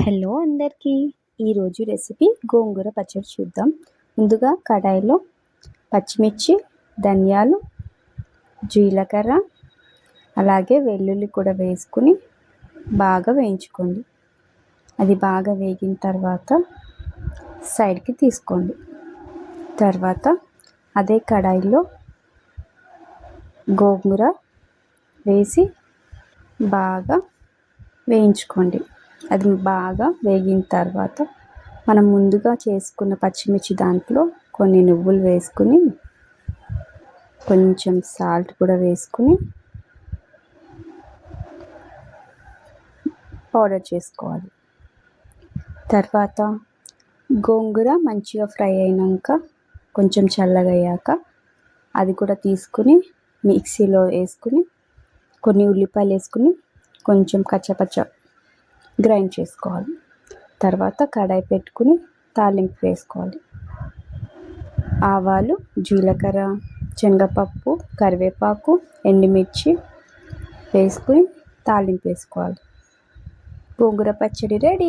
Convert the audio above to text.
Hello అందరికీ. ఈరోజు recipe గోంగూర పచ్చడి చూద్దాం. ముందుగా కడాయిలో పచ్చిమిర్చి, ధనియాలు, జీలకర్ర, అలాగే వెల్లుల్లి కూడా వేసుకుని బాగా వేయించుకోండి. అది బాగా వేగిన తర్వాత సైడ్కి తీసుకోండి. తర్వాత అదే కడాయిలో గోంగూర వేసి బాగా వేయించుకోండి. అది బాగా వేగిన తర్వాత మనం ముందుగా చేసుకున్న పచ్చిమిర్చి దాంట్లో కొన్ని నువ్వులు వేసుకుని కొంచెం సాల్ట్ కూడా వేసుకుని పౌడర్ చేసుకోవాలి. తర్వాత గోంగూర మంచిగా ఫ్రై అయినాక కొంచెం చల్లగా అయ్యాక అది కూడా తీసుకుని మిక్సీలో వేసుకుని కొన్ని ఉల్లిపాయలు వేసుకుని కొంచెం కచ్చపచ్చ గ్రైండ్ చేసుకోవాలి. తర్వాత కడాయి పెట్టుకుని తాలింపు వేసుకోవాలి. ఆవాలు, జీలకర్ర, శనగపప్పు, కరివేపాకు, ఎండుమిర్చి వేసుకుని తాలింపు వేసుకోవాలి. గోంగూర పచ్చడి రెడీ.